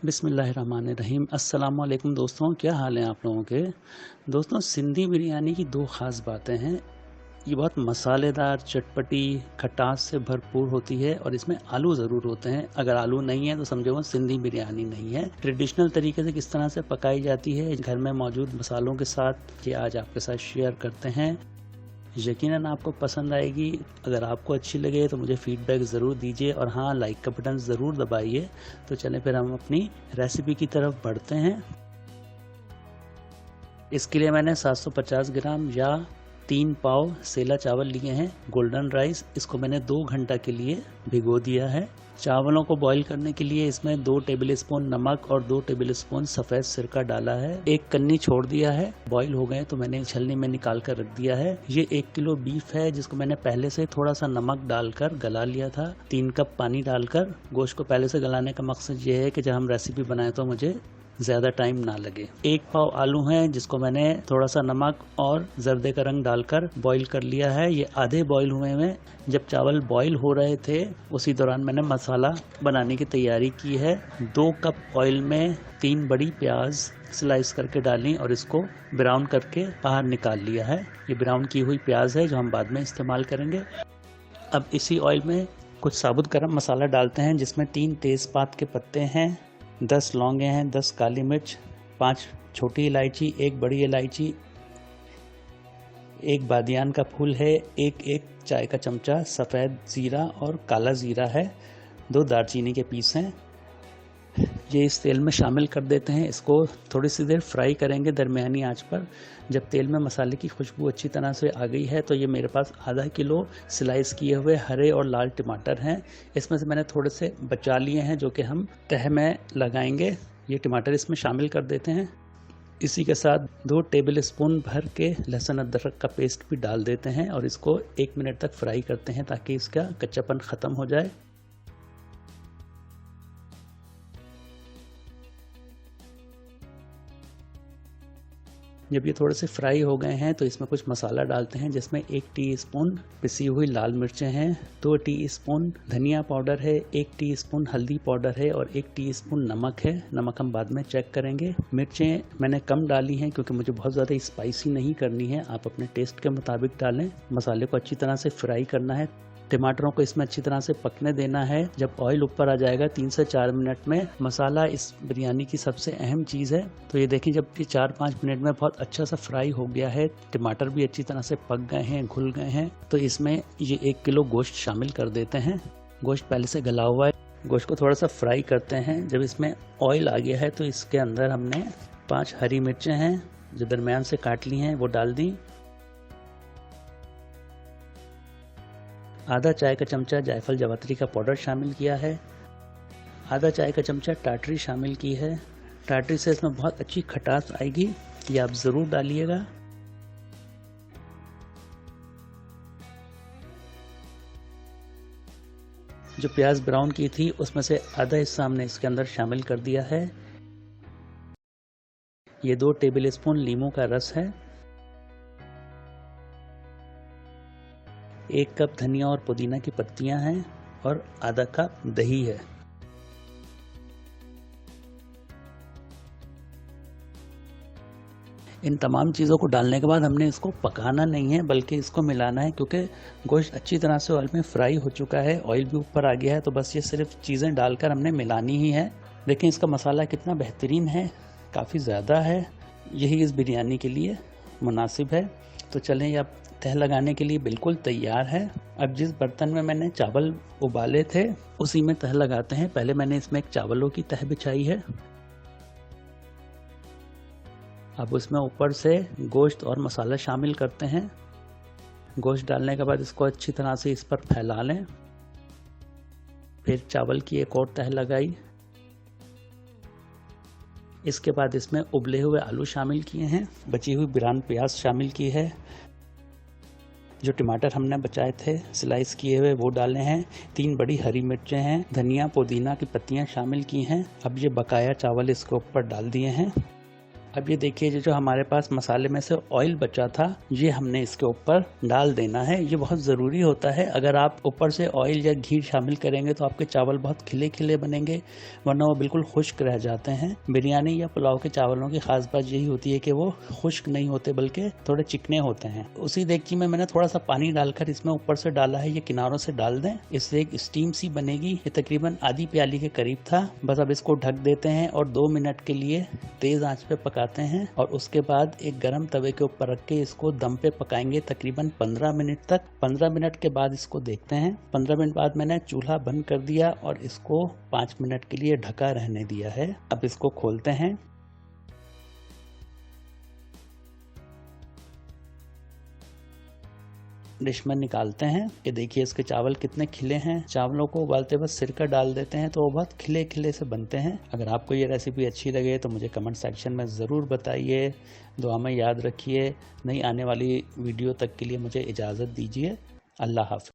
बिस्मिल्लाहिर्रहमानिर्रहीम। अस्सलाम वालेकुम दोस्तों, क्या हाल है आप लोगों के। दोस्तों, सिंधी बिरयानी की दो ख़ास बातें हैं। ये बहुत मसालेदार, चटपटी, खटास से भरपूर होती है और इसमें आलू ज़रूर होते हैं। अगर आलू नहीं है तो समझो वो सिंधी बिरयानी नहीं है। ट्रेडिशनल तरीके से किस तरह से पकाई जाती है घर में मौजूद मसालों के साथ, ये आज आपके साथ शेयर करते हैं। यकीनन आपको पसंद आएगी। अगर आपको अच्छी लगे तो मुझे फीडबैक ज़रूर दीजिए और हाँ, लाइक का बटन ज़रूर दबाइए। तो चलें फिर हम अपनी रेसिपी की तरफ बढ़ते हैं। इसके लिए मैंने 750 ग्राम या 3 पाव सेला चावल लिए हैं, गोल्डन राइस। इसको मैंने 2 घंटा के लिए भिगो दिया है। चावलों को बॉईल करने के लिए इसमें 2 टेबलस्पून नमक और 2 टेबलस्पून सफ़ेद सिरका डाला है। एक कन्नी छोड़ दिया है। बॉईल हो गए तो मैंने छलनी में निकाल कर रख दिया है। ये 1 किलो बीफ है जिसको मैंने पहले से थोड़ा सा नमक डालकर गला लिया था। 3 कप पानी डालकर। गोश्त को पहले से गलाने का मकसद ये है कि जब हम रेसिपी बनाएं तो मुझे ज़्यादा टाइम ना लगे। 1 पाव आलू है जिसको मैंने थोड़ा सा नमक और जर्दे का रंग डालकर बॉईल कर लिया है। ये आधे बॉईल हुए हैं। जब चावल बॉईल हो रहे थे उसी दौरान मैंने मसाला बनाने की तैयारी की है। 2 कप ऑयल में 3 बड़ी प्याज स्लाइस करके डाली और इसको ब्राउन करके बाहर निकाल लिया है। ये ब्राउन की हुई प्याज है जो हम बाद में इस्तेमाल करेंगे। अब इसी ऑयल में कुछ साबुत गरम मसाला डालते हैं जिसमें 3 तेज़पात के पत्ते हैं, 10 लौंगे हैं, 10 काली मिर्च, 5 छोटी इलायची, 1 बड़ी इलायची, 1 बादियान का फूल है, एक चाय का चमचा सफ़ेद ज़ीरा और काला ज़ीरा है, 2 दालचीनी के पीस हैं। ये इस तेल में शामिल कर देते हैं। इसको थोड़ी सी देर फ्राई करेंगे दरमियानी आंच पर। जब तेल में मसाले की खुशबू अच्छी तरह से आ गई है तो ये मेरे पास आधा किलो स्लाइस किए हुए हरे और लाल टमाटर हैं। इसमें से मैंने थोड़े से बचा लिए हैं जो कि हम तह में लगाएंगे। ये टमाटर इसमें शामिल कर देते हैं। इसी के साथ 2 टेबल स्पून भर के लहसुन अदरक का पेस्ट भी डाल देते हैं और इसको 1 मिनट तक फ्राई करते हैं ताकि इसका कच्चापन ख़त्म हो जाए। जब ये थोड़े से फ्राई हो गए हैं तो इसमें कुछ मसाला डालते हैं जिसमें 1 टीस्पून पिसी हुई लाल मिर्चें हैं, 2 टीस्पून धनिया पाउडर है, 1 टीस्पून हल्दी पाउडर है और 1 टीस्पून नमक है। नमक हम बाद में चेक करेंगे। मिर्चें मैंने कम डाली हैं क्योंकि मुझे बहुत ज़्यादा स्पाइसी नहीं करनी है। आप अपने टेस्ट के मुताबिक डालें। मसाले को अच्छी तरह से फ्राई करना है। टमाटरों को इसमें अच्छी तरह से पकने देना है। जब ऑयल ऊपर आ जाएगा 3 से 4 मिनट में, मसाला इस बिरयानी की सबसे अहम चीज़ है। तो ये देखें जब ये 4-5 मिनट में बहुत अच्छा सा फ्राई हो गया है, टमाटर भी अच्छी तरह से पक गए हैं, घुल गए हैं, तो इसमें ये 1 किलो गोश्त शामिल कर देते हैं। गोश्त पहले से गला हुआ है। गोश्त को थोड़ा सा फ्राई करते हैं। जब इसमें ऑयल आ गया है तो इसके अंदर हमने 5 हरी मिर्चें हैं जो दरमियान से काट ली हैं वो डाल दी। आधा चाय का चमचा जायफल जावित्री का पाउडर शामिल किया है। आधा चाय का चमचा टाटरी शामिल की है। टाटरी से इसमें बहुत अच्छी खटास आएगी, ये आप ज़रूर डालिएगा। जो प्याज ब्राउन की थी उसमें से आधा हिस्सा हमने इसके अंदर शामिल कर दिया है। ये 2 टेबल स्पून लीमू का रस है। 1 कप धनिया और पुदीना की पत्तियां हैं और आधा कप दही है। इन तमाम चीज़ों को डालने के बाद हमने इसको पकाना नहीं है बल्कि इसको मिलाना है क्योंकि गोश्त अच्छी तरह से ऑयल में फ्राई हो चुका है, ऑयल भी ऊपर आ गया है। तो बस ये सिर्फ चीज़ें डालकर हमने मिलानी ही है। देखें इसका मसाला कितना बेहतरीन है, काफ़ी ज़्यादा है। यही इस बिरयानी के लिए मुनासिब है। तो चलें, ये अब तह लगाने के लिए बिल्कुल तैयार है। अब जिस बर्तन में मैंने चावल उबाले थे उसी में तह लगाते हैं। पहले मैंने इसमें एक चावलों की तह बिछाई है। अब उसमें ऊपर से गोश्त और मसाला शामिल करते हैं। गोश्त डालने के बाद इसको अच्छी तरह से इस पर फैला लें। फिर चावल की एक और तह लगाई। इसके बाद इसमें उबले हुए आलू शामिल किए हैं, बची हुई ब्राउन प्याज शामिल की है, जो टमाटर हमने बचाए थे स्लाइस किए हुए वो डाले हैं, 3 बड़ी हरी मिर्चें हैं, धनिया पुदीना की पत्तियां शामिल की हैं। अब ये बकाया चावल इसके ऊपर डाल दिए हैं। अब ये देखिए जो हमारे पास मसाले में से ऑयल बचा था ये हमने इसके ऊपर डाल देना है। ये बहुत ज़रूरी होता है। अगर आप ऊपर से ऑयल या घी शामिल करेंगे तो आपके चावल बहुत खिले खिले बनेंगे, वरना वो बिल्कुल खुश्क रह जाते हैं। बिरयानी या पुलाव के चावलों की खास बात यही होती है कि वो खुश्क नहीं होते बल्कि थोड़े चिकने होते हैं। उसी देगची में मैंने थोड़ा सा पानी डालकर इसमें ऊपर से डाला है, ये किनारों से डाल दें, इससे एक स्टीम सी बनेगी। ये तकरीबन आधी प्याली के करीब था। बस अब इसको ढक देते हैं और 2 मिनट के लिए तेज आंच पे पकाते हैं और उसके बाद एक गरम तवे के ऊपर रख के इसको दम पे पकाएंगे तकरीबन 15 मिनट तक। 15 मिनट के बाद इसको देखते हैं। 15 मिनट बाद मैंने चूल्हा बंद कर दिया और इसको 5 मिनट के लिए ढका रहने दिया है। अब इसको खोलते हैं। डिश में निकालते हैं। ये देखिए इसके चावल कितने खिले हैं। चावलों को उबालते वक्त सिरका डाल देते हैं तो वो बहुत खिले खिले से बनते हैं। अगर आपको ये रेसिपी अच्छी लगे तो मुझे कमेंट सेक्शन में ज़रूर बताइए। दुआ में याद रखिए। नई आने वाली वीडियो तक के लिए मुझे इजाज़त दीजिए। अल्लाह हाफ़िज़।